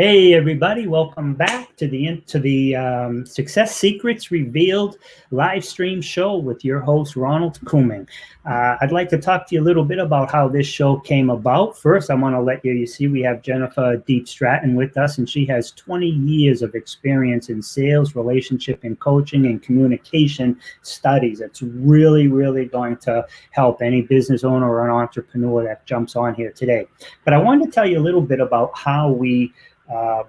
Hey everybody, welcome back to the Success Secrets Revealed live stream show with your host Ronald Couming. I'd like to talk to you a little bit about how this show came about. First, I want to let you see we have Jennifer Diepstraten with us, and she has 20 years of experience in sales, relationship, and coaching and communication studies. It's really going to help any business owner or an entrepreneur that jumps on here today. But I wanted to tell you a little bit about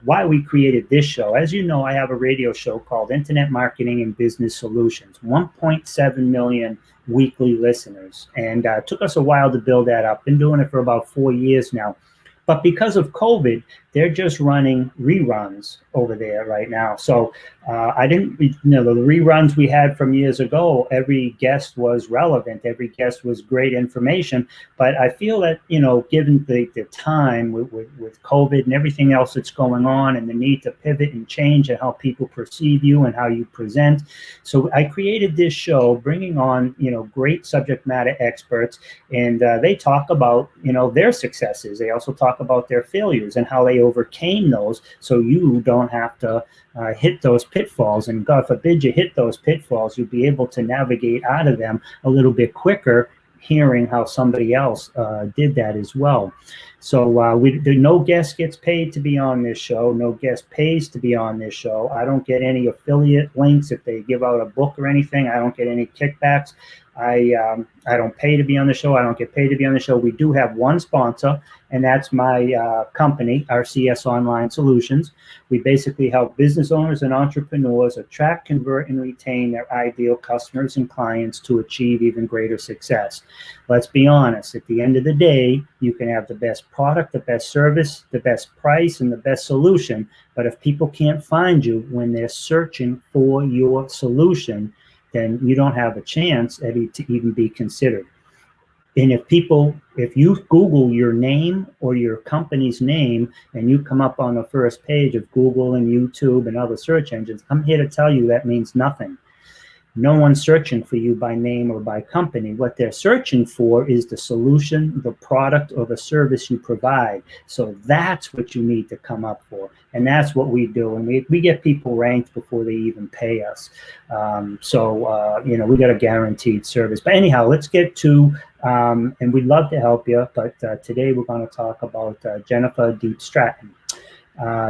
why we created this show. As you know, I have a radio show called Internet Marketing and Business Solutions, 1.7 million weekly listeners. And it took us a while to build that up. Been doing it for about 4 years now. But because of COVID, they're just running reruns over there right now. So the reruns we had from years ago, every guest was relevant. Every guest was great information. But I feel that, given the time with COVID and everything else that's going on and the need to pivot and change and how people perceive you and how you present. So I created this show bringing on, great subject matter experts, and they talk about, their successes. They also talk about their failures and how they overcame those, so you don't have to hit those pitfalls. And God forbid you hit those pitfalls, you'll be able to navigate out of them a little bit quicker, hearing how somebody else did that as well. So no guest gets paid to be on this show. No guest pays to be on this show. I don't get any affiliate links if they give out a book or anything. I don't get any kickbacks. I don't pay to be on the show. I don't get paid to be on the show. We do have one sponsor, and that's my company, RCS Online Solutions. We basically help business owners and entrepreneurs attract, convert, and retain their ideal customers and clients to achieve even greater success. Let's be honest. At the end of the day, you can have the best product, the best service, the best price, and the best solution. But if people can't find you when they're searching for your solution, then you don't have a chance to even be considered. And if you Google your name or your company's name and you come up on the first page of Google and YouTube and other search engines, I'm here to tell you that means nothing. No one's searching for you by name or by company. What they're searching for is the solution, the product, or the service you provide. So that's what you need to come up for. And that's what we do. And we get people ranked before they even pay us. We got a guaranteed service. But anyhow, let's get to, and we'd love to help you, but today we're going to talk about Jennifer Diepstraten.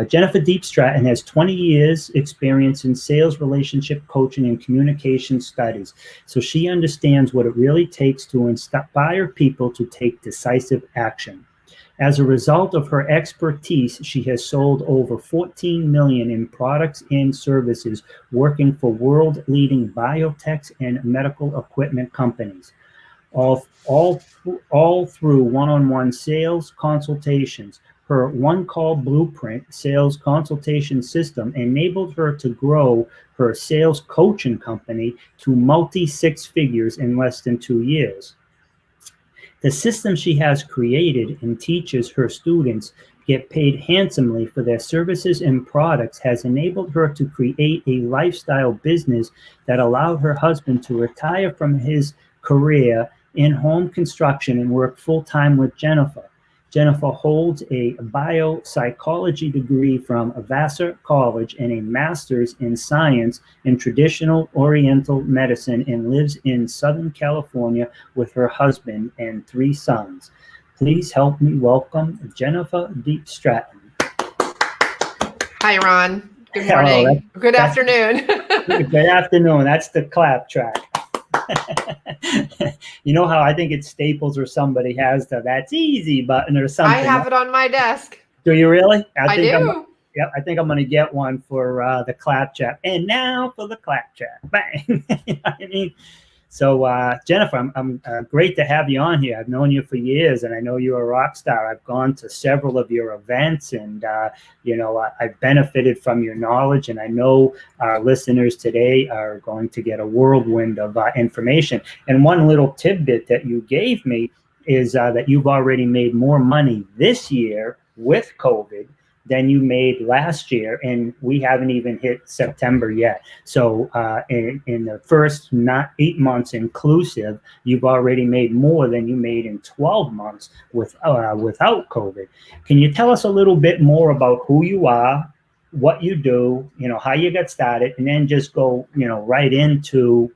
Jennifer Diepstraten has 20 years experience in sales, relationship, coaching, and communication studies. So she understands what it really takes to inspire people to take decisive action. As a result of her expertise, she has sold over 14 million in products and services, working for world-leading biotechs and medical equipment companies. All through one-on-one sales consultations. Her one-call blueprint sales consultation system enabled her to grow her sales coaching company to multi-six figures in less than 2 years. The system she has created and teaches her students get paid handsomely for their services and products has enabled her to create a lifestyle business that allowed her husband to retire from his career in home construction and work full-time with Jennifer. Jennifer holds a biopsychology degree from Vassar College and a master's in science in traditional Oriental medicine, and lives in Southern California with her husband and 3 sons. Please help me welcome Jennifer Diepstraten. Hi, Ron. Good morning. Hello, good afternoon. Good afternoon. That's the clap track. You know how I think it's Staples or somebody has the "that's easy" button or something. I have it on my desk. Do you really? I do. I think I'm going to get one for the clap chat. And now for the clap chat. Bang. You know what I mean? So, Jennifer, I'm great to have you on here. I've known you for years, and I know you're a rock star. I've gone to several of your events, and, I've benefited from your knowledge, and I know our listeners today are going to get a whirlwind of information. And one little tidbit that you gave me is that you've already made more money this year with COVID than you made last year, and we haven't even hit September yet. So in the first not 8 months inclusive, you've already made more than you made in 12 months without COVID. Can you tell us a little bit more about who you are, what you do, how you got started, and then just go, right into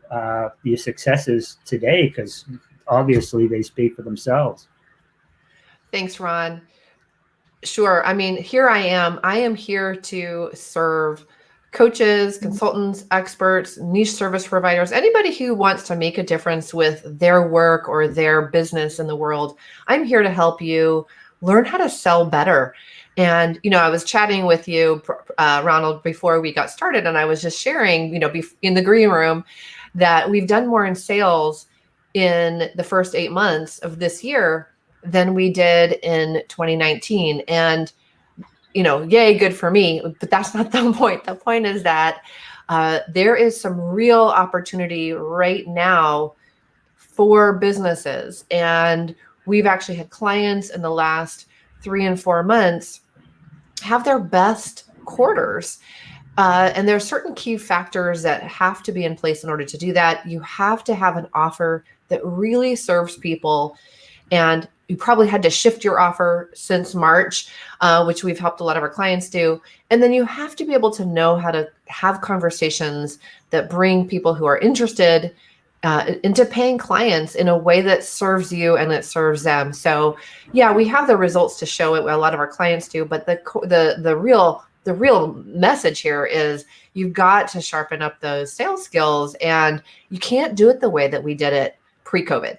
your successes today, because obviously they speak for themselves. Thanks, Ron. Sure. I mean, here I am. I am here to serve coaches, consultants, experts, niche service providers, anybody who wants to make a difference with their work or their business in the world. I'm here to help you learn how to sell better. And, I was chatting with you, Ronald, before we got started, and I was just sharing, in the green room, that we've done more in sales in the first 8 months of this year than we did in 2019. And, yay, good for me, but that's not the point. The point is that there is some real opportunity right now for businesses. And we've actually had clients in the last 3 and 4 months have their best quarters. And there are certain key factors that have to be in place in order to do that. You have to have an offer that really serves people. And you probably had to shift your offer since March, which we've helped a lot of our clients do. And then you have to be able to know how to have conversations that bring people who are interested into paying clients in a way that serves you and that serves them. So yeah, we have the results to show it. A lot of our clients do, but the real message here is you've got to sharpen up those sales skills, and you can't do it the way that we did it pre-COVID.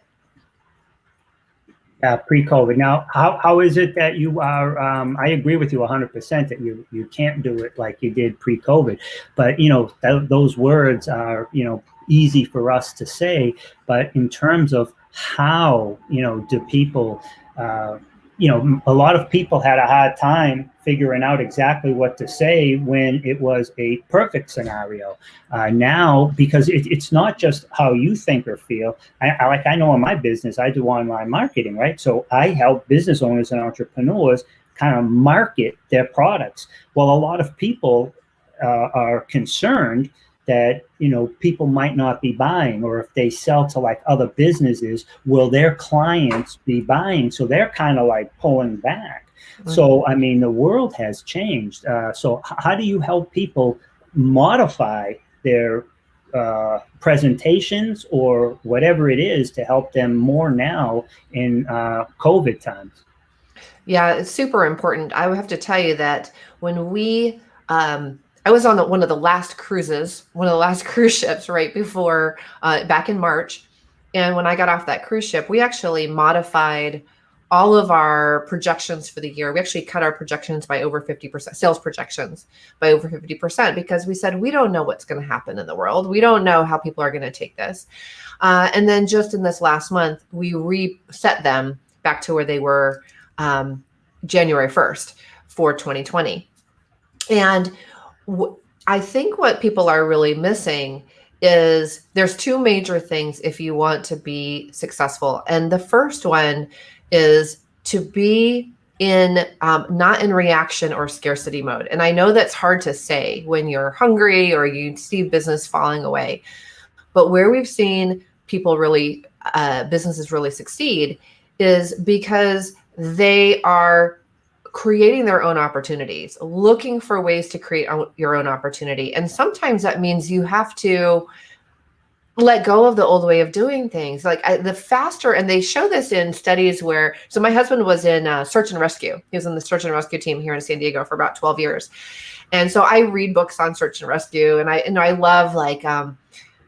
Pre-COVID. Now, how is it that you are, I agree with you 100% that you can't do it like you did pre-COVID, but, those words are, easy for us to say, but in terms of how, do people, a lot of people had a hard time figuring out exactly what to say when it was a perfect scenario. Now, because it's not just how you think or feel. I know in my business, I do online marketing, right? So I help business owners and entrepreneurs kind of market their products. Well, a lot of people are concerned that, people might not be buying, or if they sell to like other businesses, will their clients be buying? So they're kind of like pulling back. Mm-hmm. So, I mean, the world has changed. So how do you help people modify their presentations or whatever it is to help them more now in COVID times? Yeah, it's super important. I would have to tell you that when I was on one of the last cruise ships right before, back in March. And when I got off that cruise ship, we actually modified all of our projections for the year. We actually cut our projections by over 50%, sales projections by over 50%, because we said, we don't know what's going to happen in the world. We don't know how people are going to take this. And then just in this last month, we reset them back to where they were January 1st for 2020. And I think what people are really missing is there's 2 major things if you want to be successful. And the first one is to be in not in reaction or scarcity mode. And I know that's hard to say when you're hungry or you see business falling away. But where we've seen people really, businesses really succeed is because they are creating their own opportunities, looking for ways to create your own opportunity. And sometimes that means you have to let go of the old way of doing things. Like the faster, and they show this in studies where, so my husband was in search and rescue. He was in the search and rescue team here in San Diego for about 12 years. And so I read books on search and rescue, and I love like,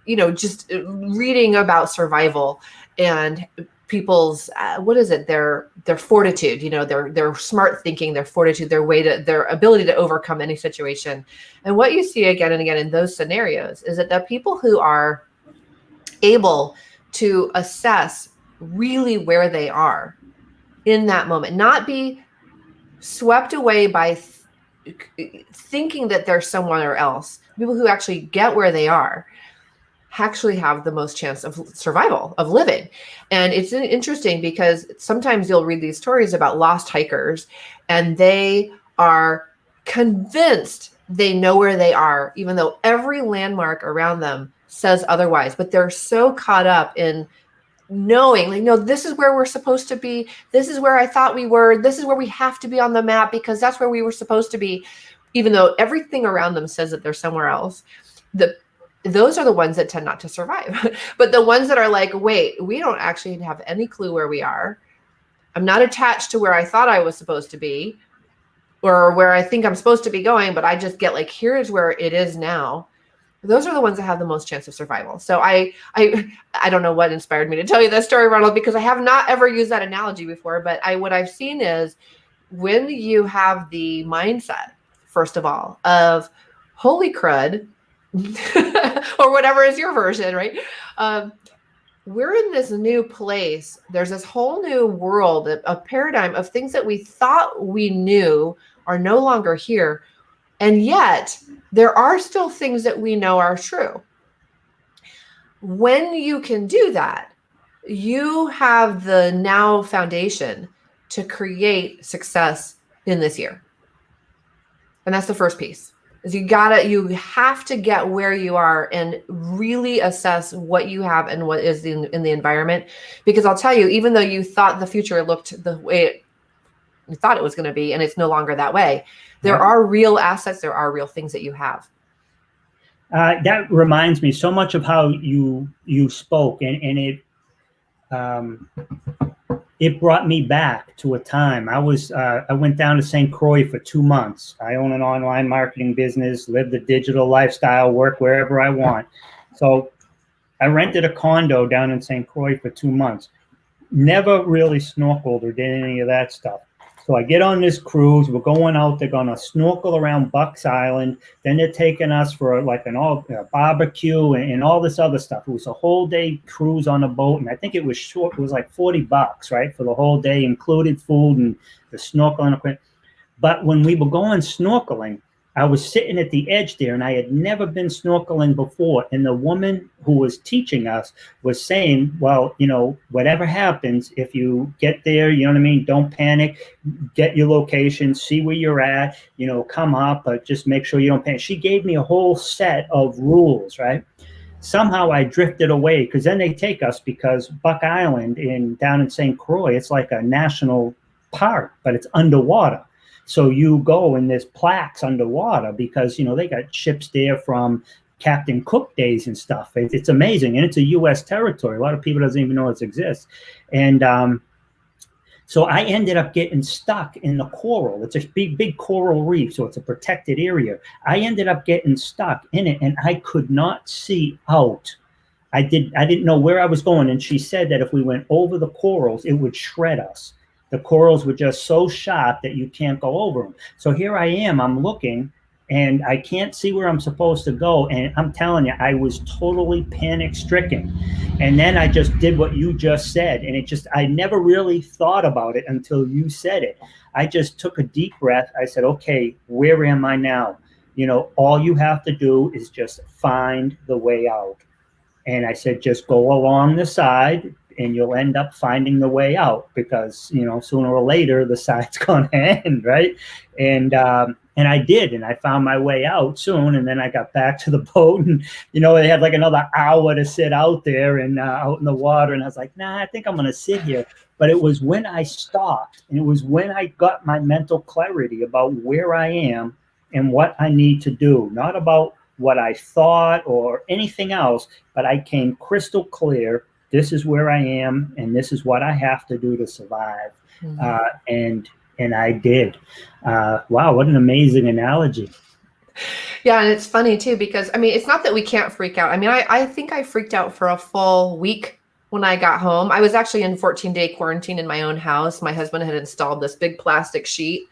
just reading about survival and people's their fortitude, their smart thinking, their fortitude, their ability to overcome any situation. And what you see again and again in those scenarios is that the people who are able to assess really where they are in that moment, not be swept away by thinking that they're somewhere else, people who actually get where they are actually have the most chance of survival, of living. And it's interesting because sometimes you'll read these stories about lost hikers, and they are convinced they know where they are, even though every landmark around them says otherwise. But they're so caught up in knowing, like, no, this is where we're supposed to be. This is where I thought we were. This is where we have to be on the map because that's where we were supposed to be, even though everything around them says that they're somewhere else. Those are the ones that tend not to survive. But the ones that are like, wait, we don't actually have any clue where we are. I'm not attached to where I thought I was supposed to be or where I think I'm supposed to be going, but I just get like, here's where it is now. Those are the ones that have the most chance of survival. So I don't know what inspired me to tell you that story, Ronald, because I have not ever used that analogy before. But what I've seen is when you have the mindset, first of all, of holy crud, or whatever is your version, right? We're in this new place. There's this whole new world, a paradigm of things that we thought we knew are no longer here. And yet there are still things that we know are true. When you can do that, you have the now foundation to create success in this year. And that's the first piece. Is you have to get where you are and really assess what you have and what is in the environment. Because I'll tell you, even though you thought the future looked the way you thought it was going to be, and it's no longer that way, there are real assets, there are real things that you have. That reminds me so much of how you spoke, and it brought me back to a time. I went down to St. Croix for 2 months. I own an online marketing business, live the digital lifestyle, work wherever I want. So I rented a condo down in St. Croix for 2 months. Never really snorkeled or did any of that stuff. So I get on this cruise. We're going out. They're going to snorkel around Bucks Island. Then they're taking us for like barbecue and all this other stuff. It was a whole day cruise on a boat. And I think it was short. It was like $40, right? For the whole day, included food and the snorkeling equipment. But when we were going snorkeling, I was sitting at the edge there, and I had never been snorkeling before. And the woman who was teaching us was saying, well, whatever happens, if you get there, you know what I mean? Don't panic, get your location, see where you're at, come up, but just make sure you don't panic. She gave me a whole set of rules, right? Somehow I drifted away, because then they take us, because Buck Island down in St. Croix, it's like a national park, but it's underwater. So you go and there's plaques underwater because, they got ships there from Captain Cook days and stuff. It's amazing. And it's a U.S. territory. A lot of people doesn't even know it exists. And so I ended up getting stuck in the coral. It's a big coral reef, so it's a protected area. I ended up getting stuck in it, and I could not see out. I didn't know where I was going. And she said that if we went over the corals, it would shred us. The corals were just so sharp that you can't go over them. So here I am, I'm looking, and I can't see where I'm supposed to go. And I'm telling you, I was totally panic stricken. And then I just did what you just said. And I never really thought about it until you said it. I just took a deep breath. I said, okay, where am I now? All you have to do is just find the way out. And I said, just go along the side, and you'll end up finding the way out, because, sooner or later the side's going to end, right? And I did, and I found my way out soon. And then I got back to the boat, and, they had like another hour to sit out there and out in the water. And I was like, nah, I think I'm going to sit here. But it was when I stopped, and it was when I got my mental clarity about where I am and what I need to do, not about what I thought or anything else, but I came crystal clear. This is where I am, and this is what I have to do to survive. Mm-hmm. And I did. Wow, what an amazing analogy. Yeah, and it's funny too, because it's not that we can't freak out. I think I freaked out for a full week when I got home. I was actually in 14-day quarantine in my own house. My husband had installed this big plastic sheet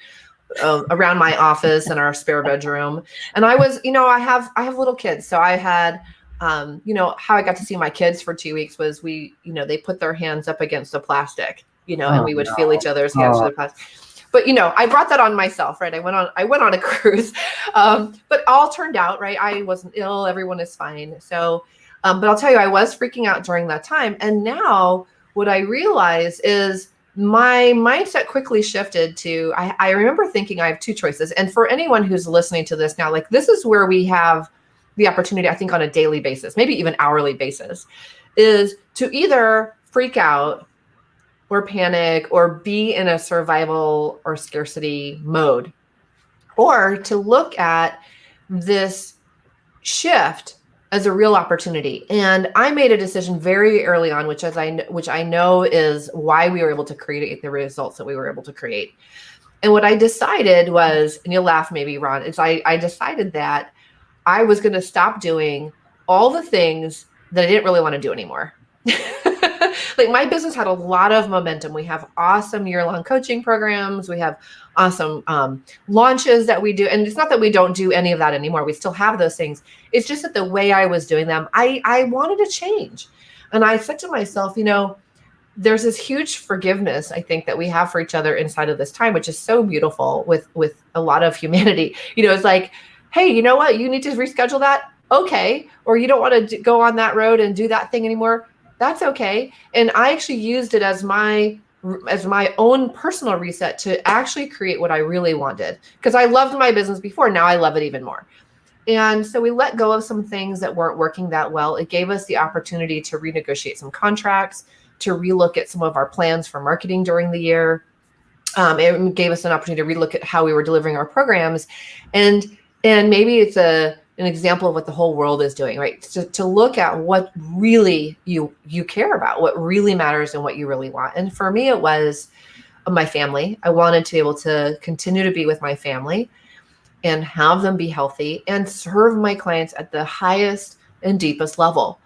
around my office and our spare bedroom. And I was, I have little kids, so I had. How I got to see my kids for 2 weeks was they put their hands up against the plastic, and we would feel each other's hands to the plastic. But, I brought that on myself, right? I went on a cruise, but all turned out, right? I wasn't ill. Everyone is fine. So, but I'll tell you, I was freaking out during that time. And now what I realize is my mindset quickly shifted to, I remember thinking I have two choices. And for anyone who's listening to this now, like this is where we have the opportunity, I think on a daily basis, maybe even hourly basis, is to either freak out or panic or be in a survival or scarcity mode, or to look at this shift as a real opportunity. And I made a decision very early on, which I know is why we were able to create the results that we were able to create. And what I decided was, and you'll laugh maybe, Ron, is I decided that I was going to stop doing all the things that I didn't really want to do anymore. Like my business had a lot of momentum. We have awesome year-long coaching programs. We have awesome launches that we do. And it's not that we don't do any of that anymore. We still have those things. It's just that the way I was doing them, I wanted to change. And I said to myself, there's this huge forgiveness, I think, that we have for each other inside of this time, which is so beautiful with a lot of humanity. It's like, hey, you know what? You need to reschedule that. Okay. Or you don't want to go on that road and do that thing anymore. That's okay. And I actually used it as my own personal reset to actually create what I really wanted, because I loved my business before. Now I love it even more. And so we let go of some things that weren't working that well. It gave us the opportunity to renegotiate some contracts, to relook at some of our plans for marketing during the year. It gave us an opportunity to relook at how we were delivering our programs. And maybe it's an example of what the whole world is doing, right? To look at what really you care about, what really matters and what you really want. And for me, it was my family. I wanted to be able to continue to be with my family and have them be healthy and serve my clients at the highest and deepest level.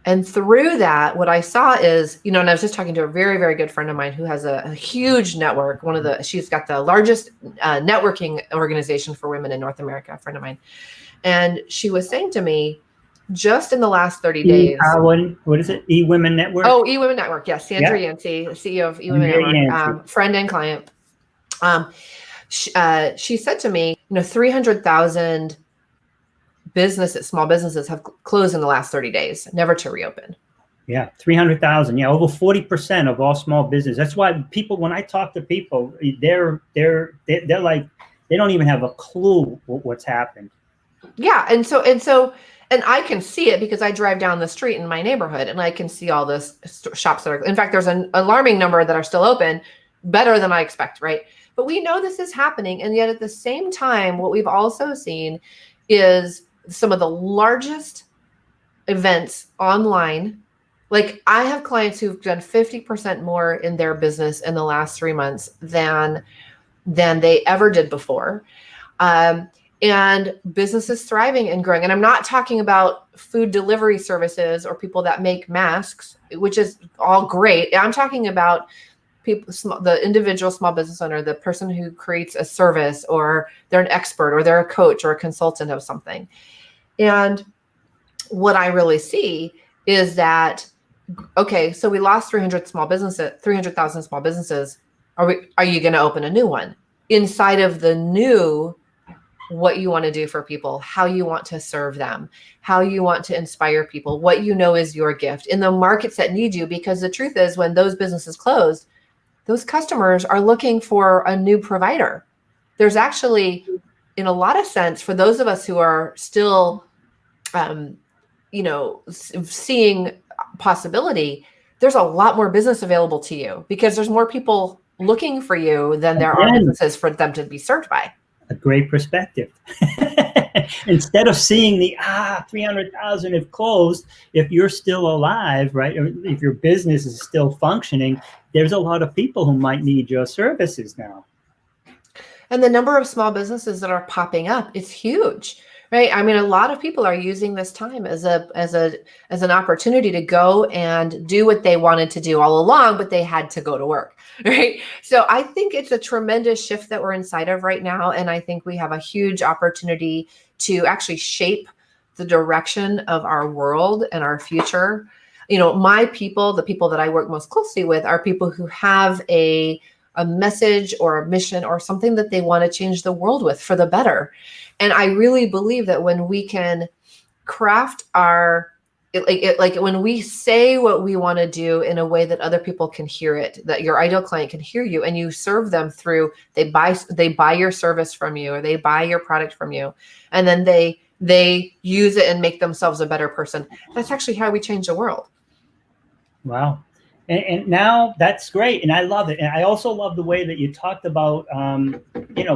And through that, what I saw is, and I was just talking to a very, very good friend of mine who has a huge network. She's got the largest networking organization for women in North America, a friend of mine. And she was saying to me, just in the last 30 days. What is it? eWomen Network? Oh, eWomen Network. Yes. Sandra Yancey, CEO of eWomen Network, friend and client. She said to me, 300,000 small businesses have closed in the last 30 days, never to reopen. Yeah, 300,000. Yeah, over 40% of all small business. That's why people, when I talk to people, they're like, they don't even have a clue what's happened. Yeah, and I can see it because I drive down the street in my neighborhood and I can see all the shops that are. In fact, there's an alarming number that are still open, better than I expect, right? But we know this is happening, and yet at the same time, what we've also seen is some of the largest events online. Like I have clients who've done 50% more in their business in the last 3 months than they ever did before. And businesses thriving and growing. And I'm not talking about food delivery services or people that make masks, which is all great. I'm talking about people, the individual small business owner, the person who creates a service, or they're an expert, or they're a coach or a consultant of something. And what I really see is that, okay, so we lost 300,000 small businesses. Are you going to open a new one inside of the new? What you want to do for people, how you want to serve them, how you want to inspire people, what is your gift in the markets that need you. Because the truth is, when those businesses close, those customers are looking for a new provider. There's actually, in a lot of sense, for those of us who are still, seeing possibility, there's a lot more business available to you because there's more people looking for you than there are businesses for them to be served by. A great perspective. Instead of seeing the 300,000 have closed, if you're still alive, right? Or if your business is still functioning, there's a lot of people who might need your services now. And the number of small businesses that are popping up is huge, right? I mean, a lot of people are using this time as an opportunity to go and do what they wanted to do all along, but they had to go to work, right? So I think it's a tremendous shift that we're inside of right now. And I think we have a huge opportunity to actually shape the direction of our world and our future. My people, the people that I work most closely with, are people who have a message or a mission or something that they want to change the world with for the better. And I really believe that when we can craft our like when we say what we want to do in a way that other people can hear it, that your ideal client can hear you, and you serve them through, they buy your service from you, or they buy your product from you, and then they use it and make themselves a better person. That's actually how we change the world. Wow. And now that's great. And I love it. And I also love the way that you talked about,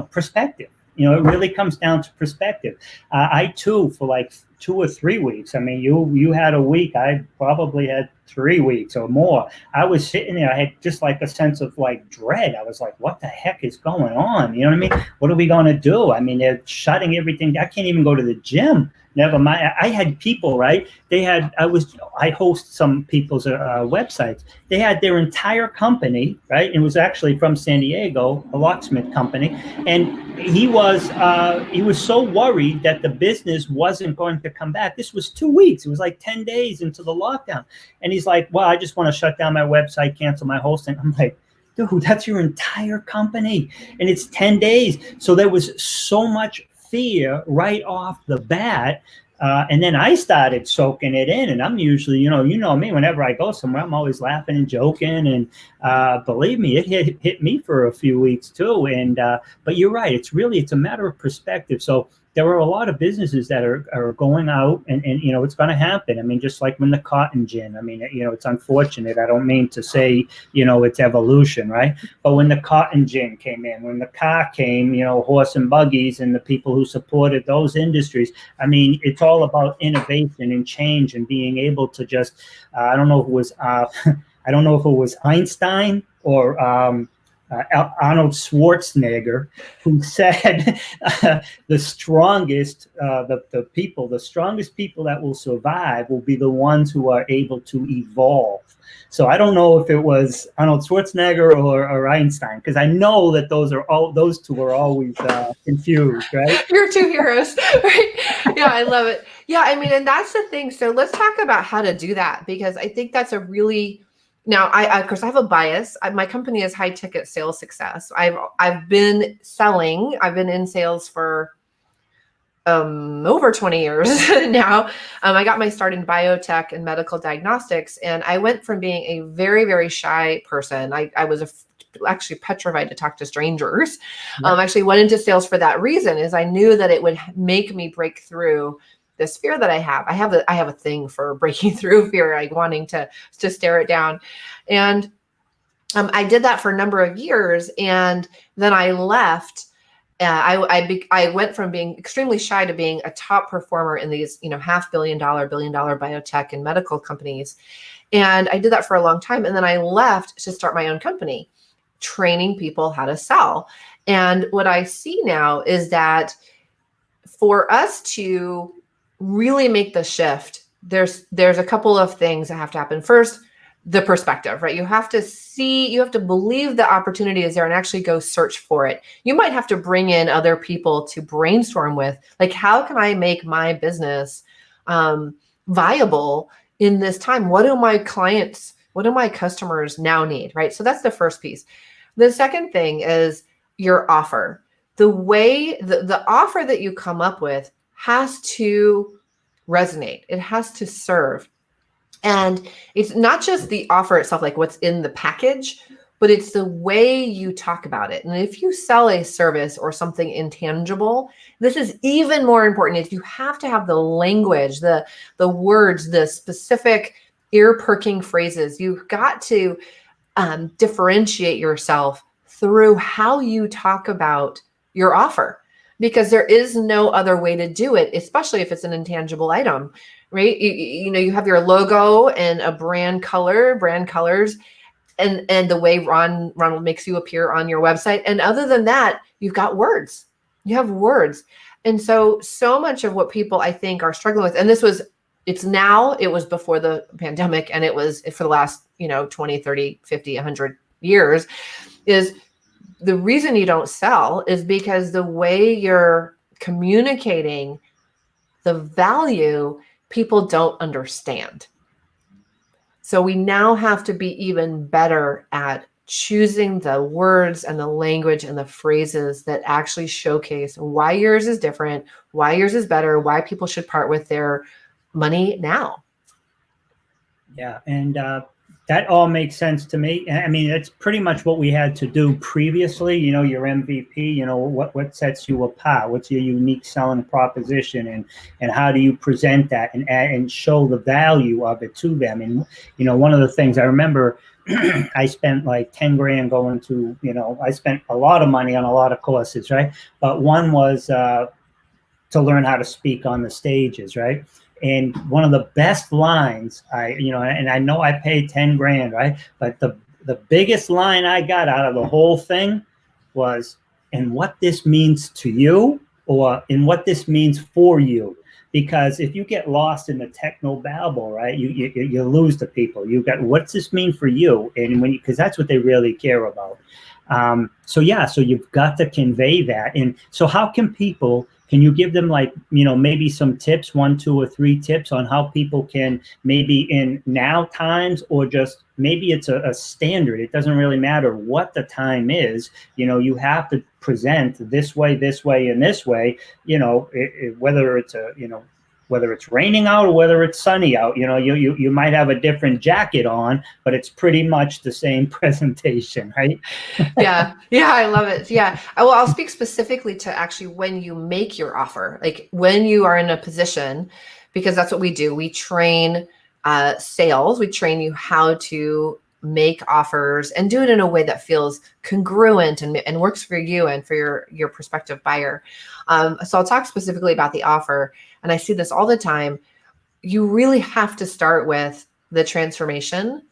perspective. It really comes down to perspective. I too, for like 2 or 3 weeks. I mean, you had a week. I probably had 3 weeks or more. I was sitting there. I had just like a sense of like dread. I was like, what the heck is going on? You know what I mean? What are we going to do? I mean, they're shutting everything down. I can't even go to the gym. Never mind. I had people, right? I host some people's websites. They had their entire company, right? It was actually from San Diego, a locksmith company. And he was so worried that the business wasn't going to come back. This was 2 weeks. It was like 10 days into the lockdown. And he's like, well, I just want to shut down my website, cancel my hosting. I'm like, dude, that's your entire company. And it's 10 days. So there was so much fear right off the bat. And then I started soaking it in, and I'm usually, you know me, whenever I go somewhere, I'm always laughing and joking. And believe me, it hit me for a few weeks too. And but you're right, it's a matter of perspective. So there are a lot of businesses that are going out, and it's going to happen. I mean, just like when the cotton gin, I mean, it's unfortunate. I don't mean to say, it's evolution, right? But when the cotton gin came in, when the car came, horse and buggies and the people who supported those industries, I mean, it's all about innovation and change and being able to just, I don't know if it was Einstein or Arnold Schwarzenegger, who said the strongest people that will survive will be the ones who are able to evolve. So I don't know if it was Arnold Schwarzenegger or Einstein, because I know that those two are always confused, right? Your two heroes, right? Yeah, I love it. Yeah, I mean, and that's the thing. So let's talk about how to do that, because I think that's a really, now, I of course I have a bias. My company is high ticket sales success. I've been in sales for over 20 years now. I got my start in biotech and medical diagnostics, and I went from being a very, very shy person. I was actually petrified to talk to strangers. Yep. Actually went into sales for that reason, is I knew that it would make me break through this fear that I have. I have a thing for breaking through fear, like wanting to stare it down. And I did that for a number of years. And then I left. I went from being extremely shy to being a top performer in these, $500 million, billion biotech and medical companies. And I did that for a long time. And then I left to start my own company, training people how to sell. And what I see now is that for us to really make the shift, there's a couple of things that have to happen. First, the perspective, right? You have to believe the opportunity is there and actually go search for it. You might have to bring in other people to brainstorm with, like, how can I make my business viable in this time? What do my customers now need, right? So that's the first piece. The second thing is your offer. The way the offer that you come up with has to resonate. It has to serve. And it's not just the offer itself, like what's in the package, but it's the way you talk about it. And if you sell a service or something intangible, this is even more important. If you have to have the language, the words, the specific ear-perking phrases, you've got to differentiate yourself through how you talk about your offer, because there is no other way to do it, especially if it's an intangible item, right? You have your logo and a brand colors, and the way Ronald makes you appear on your website. And other than that, you've got words. You have words. And so much of what people, I think, are struggling with, and it was before the pandemic, and it was for the last, 20, 30, 50, 100 years, is the reason you don't sell is because the way you're communicating the value, people don't understand. So we now have to be even better at choosing the words and the language and the phrases that actually showcase why yours is different, why yours is better, why people should part with their money now. Yeah, and that all makes sense to me. I mean, that's pretty much what we had to do previously. You know, your MVP. You know, what sets you apart? What's your unique selling proposition, and how do you present that and show the value of it to them? And you know, one of the things I remember, I spent like 10 grand going to. You know, I spent a lot of money on a lot of courses, right? But one was to learn how to speak on the stages, right? And one of the best lines and I know I paid 10 grand, right? But the biggest line I got out of the whole thing was, and what this means to you, or in what this means for you. Because if you get lost in the techno babble, right, you lose the people. You got, what's this mean for you? And when because that's what they really care about. So you've got to convey that. And so how can you give them, like, maybe some tips, 1, 2, or 3 tips on how people can, maybe in now times, or just maybe it's a standard. It doesn't really matter what the time is. You have to present this way, and this way, whether it's raining out or whether it's sunny out. You might have a different jacket on, but it's pretty much the same presentation, right? Yeah, I love it. Yeah, I'll speak specifically to actually when you make your offer, like when you are in a position, because that's what we do. We train sales. We train you how to make offers and do it in a way that feels congruent and works for you and for your prospective buyer. So I'll talk specifically about the offer, and I see this all the time. You really have to start with the transformation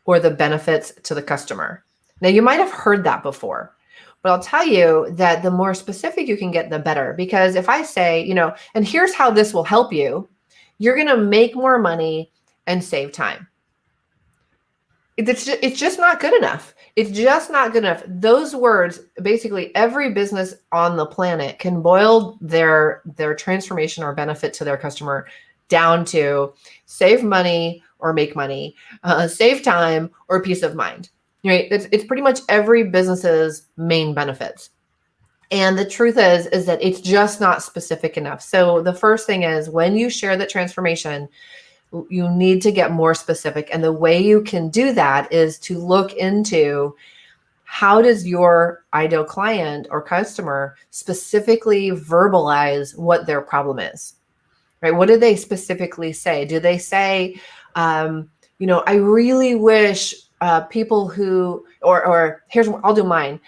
or the benefits to the customer. Now, you might have heard that before, but I'll tell you that the more specific you can get, the better. Because if I say, and here's how this will help you, you're going to make more money and save time. It's just not good enough. It's just not good enough. Those words, basically every business on the planet can boil their transformation or benefit to their customer down to save money or make money, save time or peace of mind. Right? It's pretty much every business's main benefits. And the truth is that it's just not specific enough. So the first thing is, when you share the transformation, you need to get more specific. And the way you can do that is to look into, how does your ideal client or customer specifically verbalize what their problem is? Right? What do they specifically say? Do they say, I really wish people who, or here's, I'll do mine.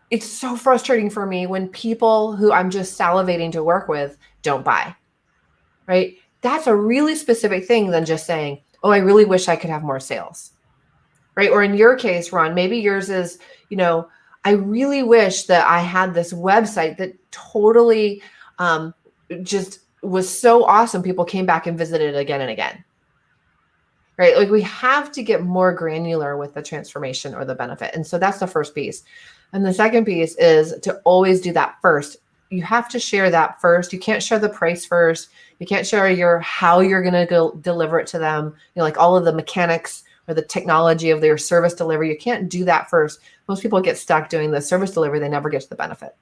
It's so frustrating for me when people who I'm just salivating to work with don't buy, right? That's a really specific thing than just saying, oh, I really wish I could have more sales, right? Or in your case, Ron, maybe yours is, I really wish that I had this website that totally just was so awesome. People came back and visited again and again. Right? Like, we have to get more granular with the transformation or the benefit. And so that's the first piece. And the second piece is to always do that first. You have to share that first. You can't share the price first. You can't share how you're going to go deliver it to them. Like all of the mechanics or the technology of their service delivery. You can't do that first. Most people get stuck doing the service delivery. They never get to the benefit.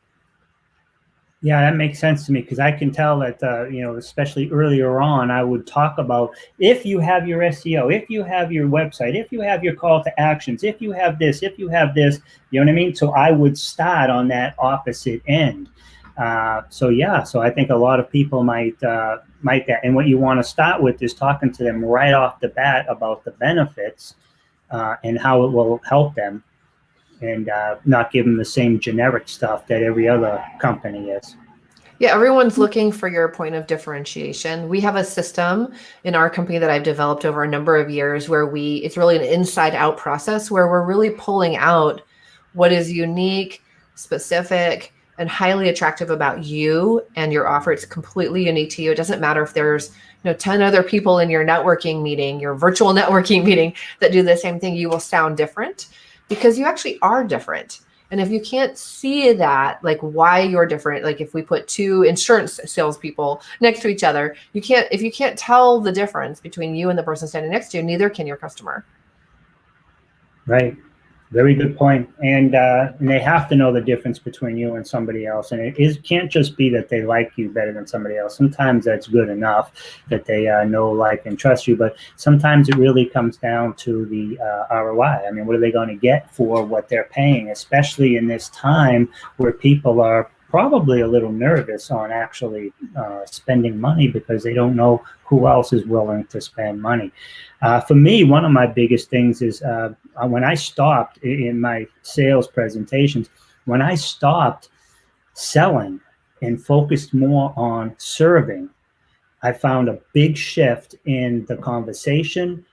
Yeah, that makes sense to me, because I can tell that, especially earlier on, I would talk about, if you have your SEO, if you have your website, if you have your call to actions, if you have this, you know what I mean? So I would start on that opposite end. So I think a lot of people might that. And what you want to start with is talking to them right off the bat about the benefits and how it will help them, and not give them the same generic stuff that every other company is. Yeah, everyone's looking for your point of differentiation. We have a system in our company that I've developed over a number of years where it's really an inside out process where we're really pulling out what is unique, specific, and highly attractive about you and your offer. It's completely unique to you. It doesn't matter if there's 10 other people in your networking meeting, your virtual networking meeting, that do the same thing. You will sound different because you actually are different. And if you can't see that, like why you're different, like if we put 2 insurance salespeople next to each other, if you can't tell the difference between you and the person standing next to you, neither can your customer. Right. Very good point. And they have to know the difference between you and somebody else. And can't just be that they like you better than somebody else. Sometimes that's good enough that they know, like, and trust you. But sometimes it really comes down to the ROI. I mean, what are they going to get for what they're paying, especially in this time where people are probably a little nervous on actually spending money because they don't know who else is willing to spend money. For me, one of my biggest things is when I stopped in my sales presentations, when I stopped selling and focused more on serving, I found a big shift in the conversation,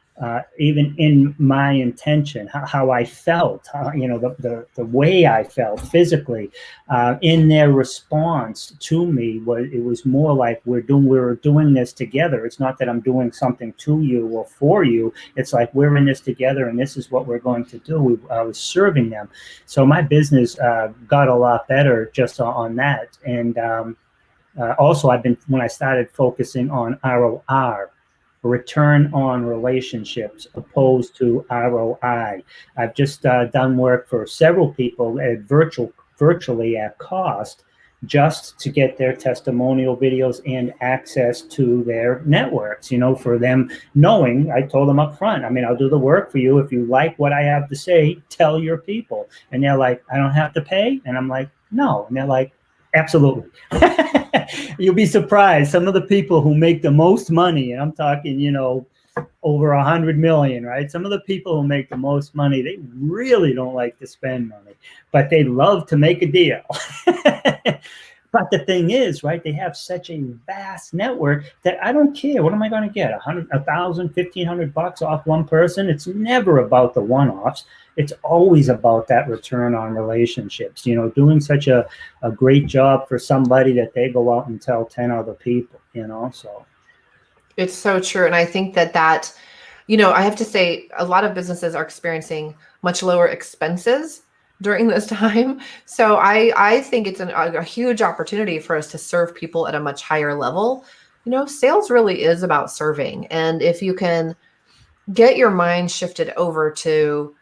even in my intention, how I felt, the way I felt physically, in their response to me. It was more like we're doing this together. It's not that I'm doing something to you or for you. It's like we're in this together, and this is what we're going to do. I was serving them, so my business got a lot better just on that. And also, when I started focusing on ROR, return on relationships, opposed to ROI. I've just done work for several people at virtually at cost, just to get their testimonial videos and access to their networks, for them knowing. I told them up front, I mean, I'll do the work for you. If you like what I have to say, tell your people. And they're like, I don't have to pay? And I'm like, no. And they're like, absolutely. You'll be surprised. Some of the people who make the most money, and I'm talking, over 100 million, right? Some of the people who make the most money, they really don't like to spend money, but they love to make a deal. But the thing is, right, they have such a vast network that I don't care. What am I going to get? $100, $1,000, $1,500 off one person? It's never about the one-offs. It's always about that return on relationships, doing such a great job for somebody that they go out and tell 10 other people, so. It's so true. And I think that I have to say, a lot of businesses are experiencing much lower expenses during this time. So I think it's a huge opportunity for us to serve people at a much higher level. Sales really is about serving. And if you can get your mind shifted over to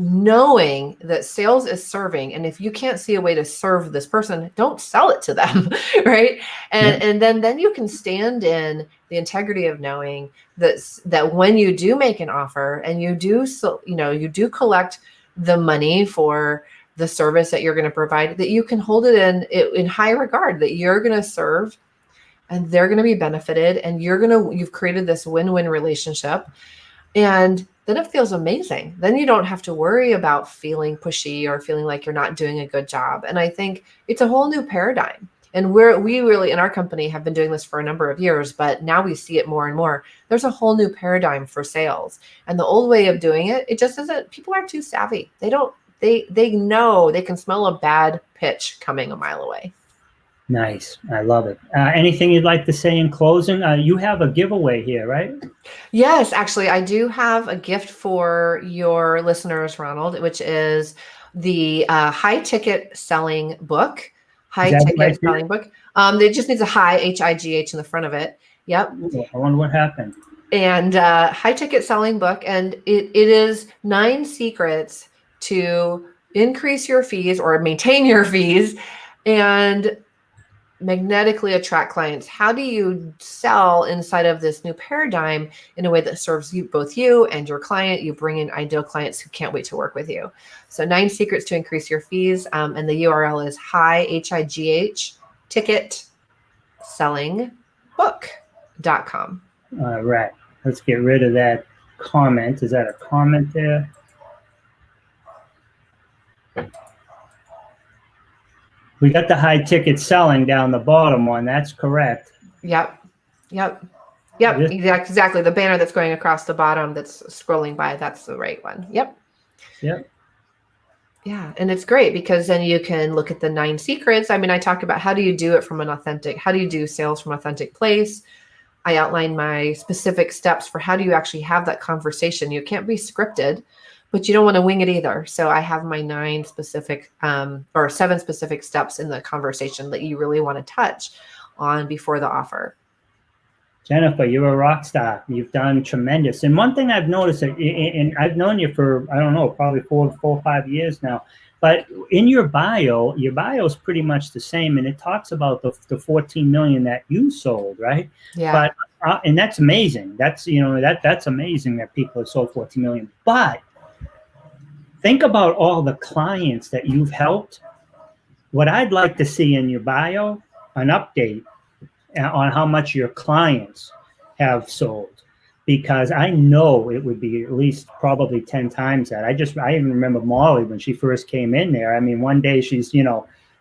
knowing that sales is serving, and if you can't see a way to serve this person, don't sell it to them, right? And then you can stand in the integrity of knowing that when you do make an offer and you do collect the money for the service that you're going to provide, that you can hold it in high regard, that you're going to serve and they're going to be benefited, and you've created this win-win relationship. And then it feels amazing. Then you don't have to worry about feeling pushy or feeling like you're not doing a good job. And I think it's a whole new paradigm. And we really, in our company, have been doing this for a number of years, but now we see it more and more. There's a whole new paradigm for sales. And the old way of doing it, it just isn't, people aren't too savvy. They know, they can smell a bad pitch coming a mile away. Nice. I love it. Anything you'd like to say in closing? You have a giveaway here, right? Yes, actually, I do have a gift for your listeners, Ronald, which is the high ticket selling book. High ticket selling book. It just needs a high, HIGH in the front of it. Yep. Ooh, I wonder what happened. And high ticket selling book. And it is 9 secrets to increase your fees or maintain your fees and magnetically attract clients. How do you sell inside of this new paradigm in a way that serves both you and your client? You bring in ideal clients who can't wait to work with you. So 9 secrets to increase your fees. And the URL is HIGH ticket selling book.com. All right. Let's get rid of that comment. Is that a comment there? We got the high ticket selling down the bottom one. That's correct. Yep. Exactly. The banner that's going across the bottom that's scrolling by, that's the right one. Yep. Yeah. And it's great because then you can look at the 9 secrets. I mean, I talk about how do you do it from how do you do sales from authentic place? I outline my specific steps for how do you actually have that conversation. You can't be scripted, but you don't want to wing it either. So I have my 9 specific or 7 specific steps in the conversation that you really want to touch on before the offer. Jennifer, you're a rock star. You've done tremendous. And one thing I've noticed, and I've known you for, I don't know, probably four or 5 years now, but in your bio is pretty much the same. And it talks about the 14 million that you sold, right? Yeah. But, and that's amazing. That's, that's amazing that people have sold 14 million. But think about all the clients that you've helped. What I'd like to see in your bio, an update on how much your clients have sold, because I know it would be at least probably 10 times that. I even remember Molly when she first came in there. I mean, one day she's,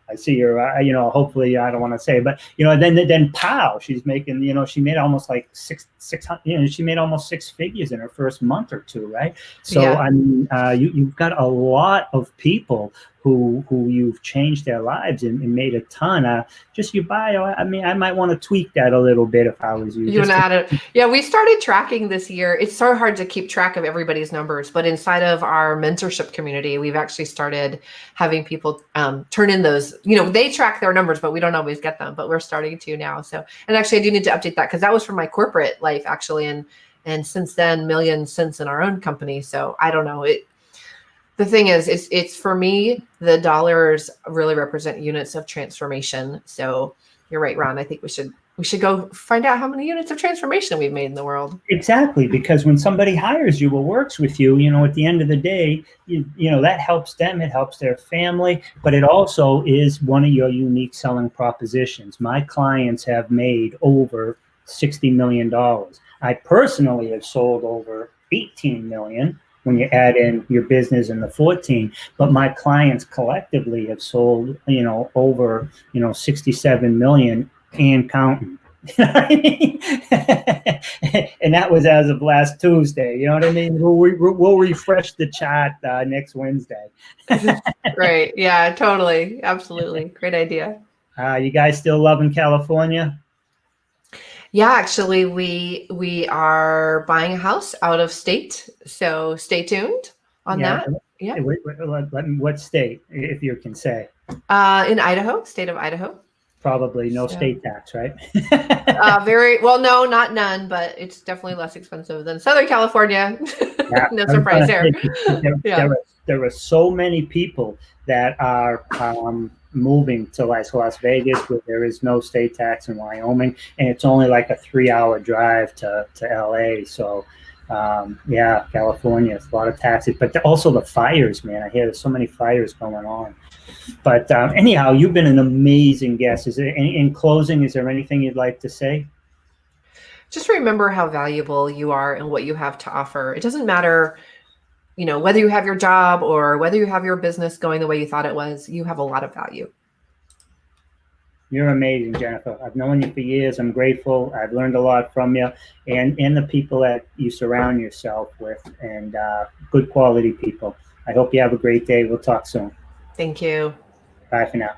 I see her, hopefully I don't want to say, but, then pow, she's making, she made almost like 600, she made almost 6 figures in her first month or two, right? So, yeah. I mean, you've got a lot of people who you've changed their lives and made a ton. Just your bio, I mean, I might want to tweak that a little bit if I was you. You want to add it? Yeah, we started tracking this year. It's so hard to keep track of everybody's numbers, but inside of our mentorship community, we've actually started having people turn in those. They track their numbers, but we don't always get them. But we're starting to now. So, and actually, I do need to update that because that was from my corporate life actually, and since then, millions since in our own company. So I don't know it. The thing is, it's for me, the dollars really represent units of transformation. So you're right, Ron. I think we should go find out how many units of transformation we've made in the world. Exactly, because when somebody hires you or works with you, at the end of the day, that helps them, it helps their family, but it also is one of your unique selling propositions. My clients have made over $60 million. I personally have sold over 18 million. When you add in your business and the 14, but my clients collectively have sold, over, 67 million and counting. And that was as of last Tuesday. You know what I mean? We'll refresh the chat next Wednesday. Right. Yeah, totally. Absolutely. Great idea. You guys still loving California? Yeah, actually, we are buying a house out of state, so stay tuned on that. Yeah. What state, if you can say? In Idaho, state of Idaho. Probably no state tax, right? Very well, no, not none, but it's definitely less expensive than Southern California. Yeah, no surprise there. There are so many people that are moving to Las Vegas, where there is no state tax, in Wyoming, and it's only like a 3-hour drive to LA. So yeah, California, it's a lot of taxes, but also the fires, man. I hear there's so many fires going on. But anyhow, you've been an amazing guest. Is there in closing, is there anything you'd like to say? Just remember how valuable you are and what you have to offer. It doesn't matter, whether you have your job or whether you have your business going the way you thought it was, you have a lot of value. You're amazing, Jennifer. I've known you for years. I'm grateful. I've learned a lot from you and the people that you surround yourself with, and good quality people. I hope you have a great day. We'll talk soon. Thank you. Bye for now.